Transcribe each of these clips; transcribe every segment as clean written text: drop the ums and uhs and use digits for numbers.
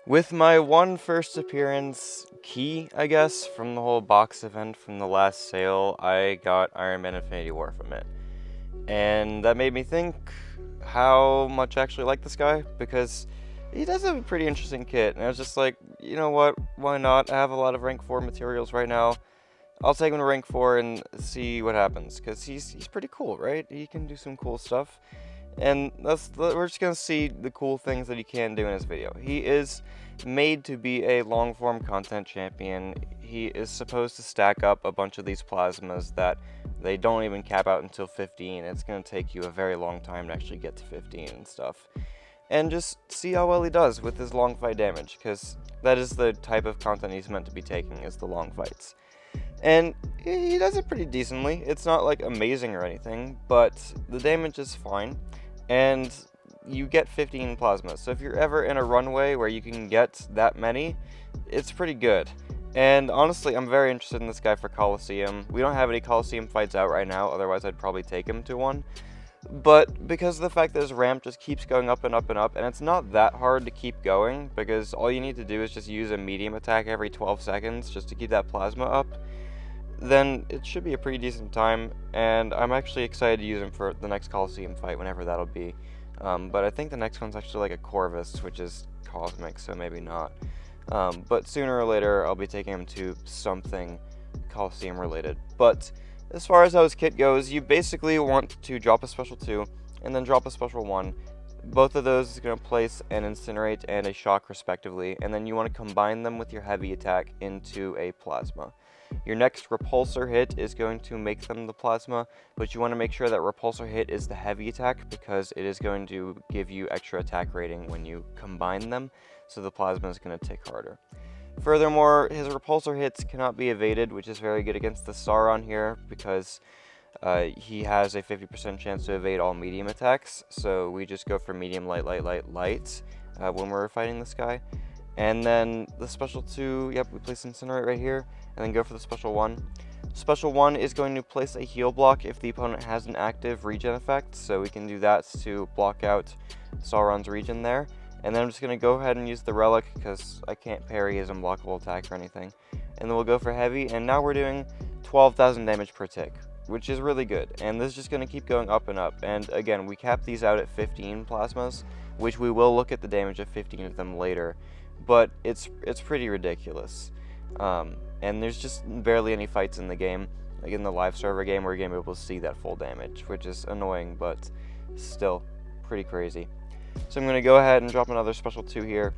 With my one first appearance key, I guess, from the whole box event from the last sale, I got Iron Man Infinity War from it. And that made me think how much I actually like this guy, because he does have a pretty interesting kit. And I was just like, you know what, why not? I have a lot of rank 4 materials right now. I'll take him to rank 4 and see what happens, because he's pretty cool, right? He can do some cool stuff. And we're just gonna see the cool things that he can do in his video. He is made to be a long form content champion. He is supposed to stack up a bunch of these plasmas that they don't even cap out until 15. It's gonna take you a very long time to actually get to 15 and stuff. And just see how well he does with his long fight damage, because that is the type of content he's meant to be taking, is the long fights. And he does it pretty decently. It's not like amazing or anything, but the damage is fine. And you get 15 plasmas. So if you're ever in a runway where you can get that many, it's pretty good. And honestly, I'm very interested in this guy for Coliseum. We don't have any Coliseum fights out right now, otherwise I'd probably take him to one. But because of the fact that his ramp just keeps going up and up and up, and it's not that hard to keep going, because all you need to do is just use a medium attack every 12 seconds just to keep that plasma up, then it should be a pretty decent time, and I'm actually excited to use him for the next Coliseum fight, whenever that'll be. But I think the next one's actually like a Corvus, which is cosmic, so maybe not. But sooner or later, I'll be taking him to something Coliseum related. But as far as how his kit goes, you basically want to drop a special 2, and then drop a special 1. Both of those is going to place an Incinerate and a Shock respectively, and then you want to combine them with your heavy attack into a Plasma. Your next repulsor hit is going to make them the plasma, but you want to make sure that repulsor hit is the heavy attack, because it is going to give you extra attack rating when you combine them, so the plasma is going to tick harder. Furthermore, his repulsor hits cannot be evaded, which is very good against the Sauron here, because he has a 50% chance to evade all medium attacks, so we just go for medium, light, light, light, light when we're fighting this guy. And then the special 2, yep, we place Incinerate right here, and then go for the special 1. Special 1 is going to place a heal block if the opponent has an active regen effect, so we can do that to block out Sauron's regen there. And then I'm just going to go ahead and use the Relic, because I can't parry his unblockable attack or anything. And then we'll go for heavy, and now we're doing 12,000 damage per tick, which is really good. And this is just going to keep going up and up. And again, we cap these out at 15 plasmas, which we will look at the damage of 15 of them later. But it's pretty ridiculous. And there's just barely any fights in the game, like in the live server game, where you're going to be able to see that full damage, which is annoying, but still pretty crazy. So I'm going to go ahead and drop another special 2 here,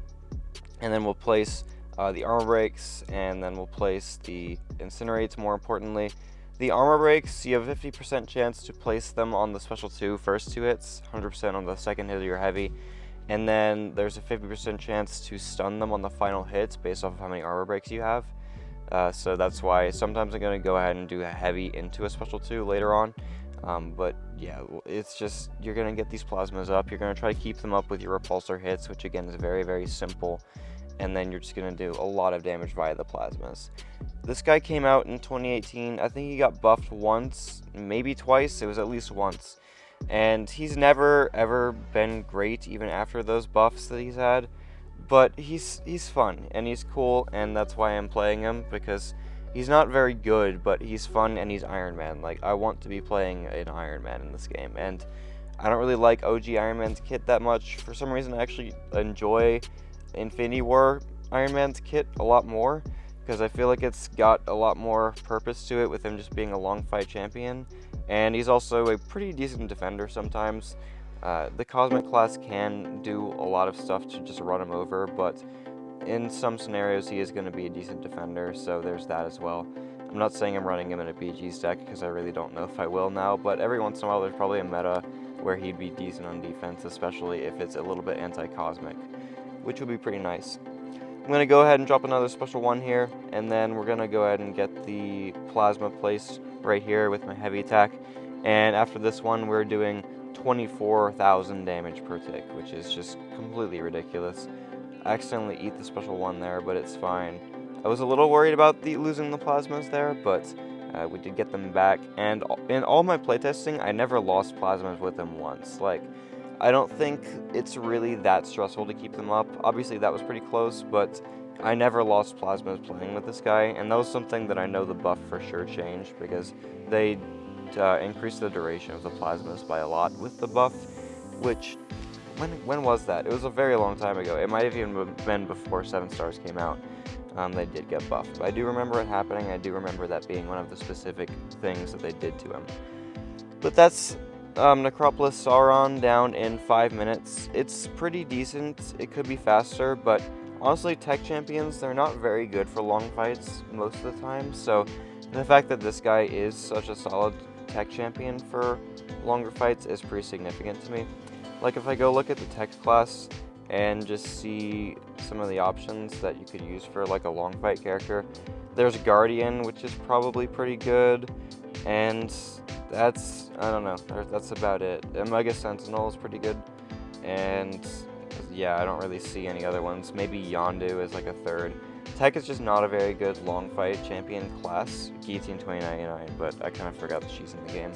and then we'll place the armor breaks, and then we'll place the Incinerates more importantly. The armor breaks, you have a 50% chance to place them on the special 2 first 2 hits, 100% on the second hit of your heavy, and then there's a 50% chance to stun them on the final hits based off of how many armor breaks you have. So that's why sometimes I'm going to go ahead and do a heavy into a special 2 later on. But yeah, it's just, you're going to get these plasmas up. You're going to try to keep them up with your repulsor hits, which again is very, very simple. And then you're just going to do a lot of damage via the plasmas. This guy came out in 2018. I think he got buffed once, maybe twice. It was at least once. And he's never, ever been great, even after those buffs that he's had. But he's fun, and he's cool, and that's why I'm playing him, because he's not very good, but he's fun, and he's Iron Man. Like, I want to be playing an Iron Man in this game, and I don't really like OG Iron Man's kit that much. For some reason, I actually enjoy Infinity War Iron Man's kit a lot more, because I feel like it's got a lot more purpose to it with him just being a long fight champion, and he's also a pretty decent defender sometimes. The Cosmic class can do a lot of stuff to just run him over, but in some scenarios he is going to be a decent defender, so there's that as well. I'm not saying I'm running him in a PG stack, because I really don't know if I will now, but every once in a while there's probably a meta where he'd be decent on defense, especially if it's a little bit anti-cosmic, which would be pretty nice. I'm going to go ahead and drop another special 1 here, and then we're going to go ahead and get the plasma placed right here with my heavy attack, and after this one we're doing 24,000 damage per tick, which is just completely ridiculous. I accidentally eat the special 1 there, but it's fine. I was a little worried about losing the plasmas there, but we did get them back, and in all my playtesting, I never lost plasmas with them once. Like, I don't think it's really that stressful to keep them up. Obviously that was pretty close, but I never lost plasmas playing with this guy, and that was something that I know the buff for sure changed, because they increased the duration of the plasmas by a lot with the buff, which, when was that? It was a very long time ago. It might have even been before 7 stars came out. They did get buffed. But I do remember it happening. I do remember that being one of the specific things that they did to him. But that's Necropolis Sauron down in 5 minutes. It's pretty decent. It could be faster, but honestly, tech champions, they're not very good for long fights most of the time. So the fact that this guy is such a solid tech champion for longer fights is pretty significant to me. Like, if I go look at the tech class and just see some of the options that you could use for like a long fight character, there's Guardian, which is probably pretty good, and that's, I don't know, that's about it. Omega Sentinel is pretty good, and yeah, I don't really see any other ones. Maybe Yondu is like a third. Tech is just not a very good long fight champion class. Guillotine 2099, but I kind of forgot that she's in the game.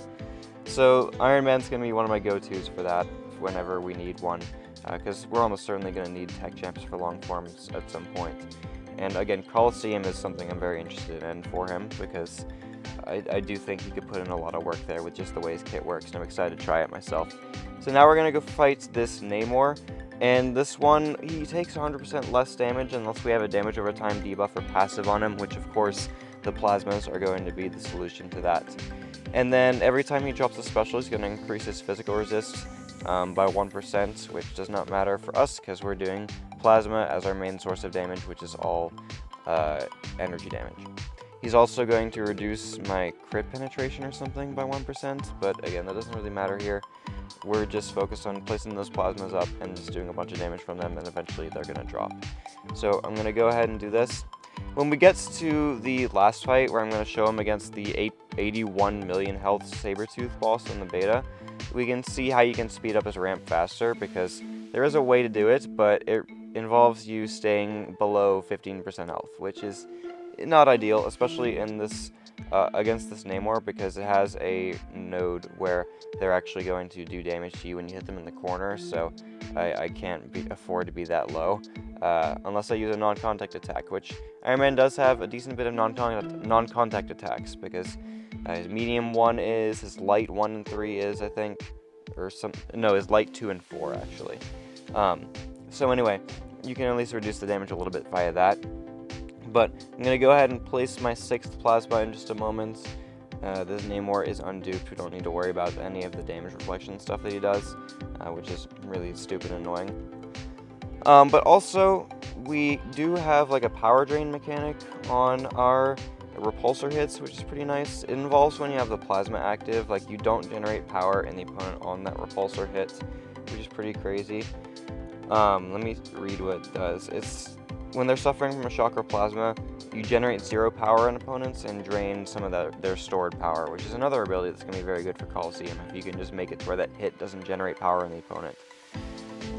So Iron Man's going to be one of my go-tos for that whenever we need one, because we're almost certainly going to need tech champs for long forms at some point. And again, Coliseum is something I'm very interested in for him, because I do think he could put in a lot of work there with just the way his kit works, and I'm excited to try it myself. So now we're going to go fight this Namor, and this one, he takes 100% less damage unless we have a damage over time debuff or passive on him, which of course the plasmas are going to be the solution to that. And then every time he drops a special, he's going to increase his physical resist by 1%, which does not matter for us because we're doing plasma as our main source of damage, which is all energy damage. He's also going to reduce my crit penetration or something by 1%, but again, that doesn't really matter here. We're just focused on placing those plasmas up and just doing a bunch of damage from them, and eventually they're going to drop. So I'm going to go ahead and do this. When we get to the last fight, where I'm going to show him against the 81 million health Saber-tooth boss in the beta, we can see how you can speed up his ramp faster, because there is a way to do it, but it involves you staying below 15% health, which is not ideal, especially in this against this Namor, because it has a node where they're actually going to do damage to you when you hit them in the corner, so I can't afford to be that low, unless I use a non-contact attack, which Iron Man does have a decent bit of non-contact attacks, because his medium 1 is, his light 1 and 3 is, I think, or his light 2 and 4, actually. So anyway, you can at least reduce the damage a little bit via that. But I'm going to go ahead and place my 6th plasma in just a moment. This Namor is unduped. We don't need to worry about any of the damage reflection stuff that he does, which is really stupid and annoying. But also, we do have like a power drain mechanic on our repulsor hits, which is pretty nice. It involves when you have the plasma active, like you don't generate power in the opponent on that repulsor hit, which is pretty crazy. Let me read what it does. It's when they're suffering from a shock or plasma, you generate 0 power in opponents and drain some of their stored power, which is another ability that's going to be very good for Coliseum, if you can just make it to where that hit doesn't generate power in the opponent.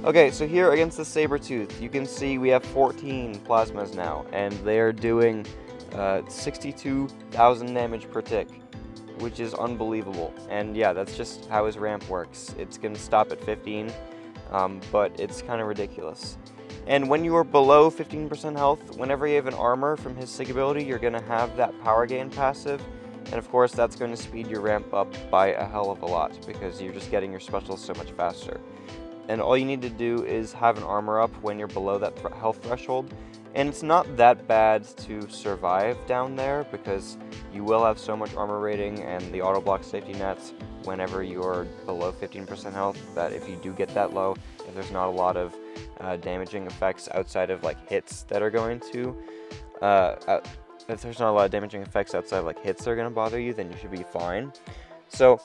Okay, so here against the Saber-tooth, you can see we have 14 plasmas now, and they're doing 62,000 damage per tick, which is unbelievable. And yeah, that's just how his ramp works. It's going to stop at 15, but it's kind of ridiculous. And when you are below 15% health, whenever you have an armor from his sig ability, you're going to have that power gain passive, and of course that's going to speed your ramp up by a hell of a lot, because you're just getting your specials so much faster. And all you need to do is have an armor up when you're below that health threshold, and it's not that bad to survive down there, because you will have so much armor rating and the auto block safety nets whenever you're below 15% health, that if you do get that low, if there's not a lot of damaging effects outside of like hits that are going to if there's not a lot of damaging effects outside of like hits that are going to bother you, then you should be fine. So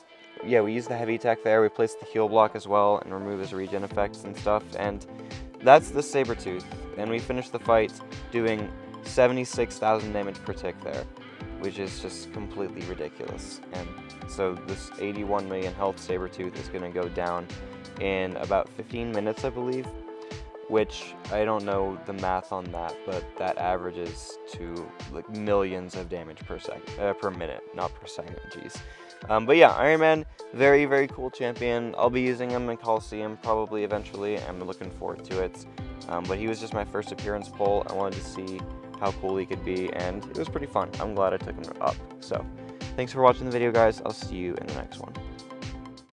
yeah, we use the heavy tech there, we place the heal block as well and remove his regen effects and stuff, and that's the Saber-tooth. And we finish the fight doing 76,000 damage per tick there, which is just completely ridiculous. And so this 81 million health Saber-tooth is going to go down in about 15 minutes, I believe. which I don't know the math on that, but that averages to like millions of damage per minute, not per second. Jeez. But yeah, Iron Man, very, very cool champion. I'll be using him in Coliseum probably eventually. I'm looking forward to it. But he was just my first appearance pull. I wanted to see how cool he could be, and it was pretty fun. I'm glad I took him up. So, thanks for watching the video, guys. I'll see you in the next one.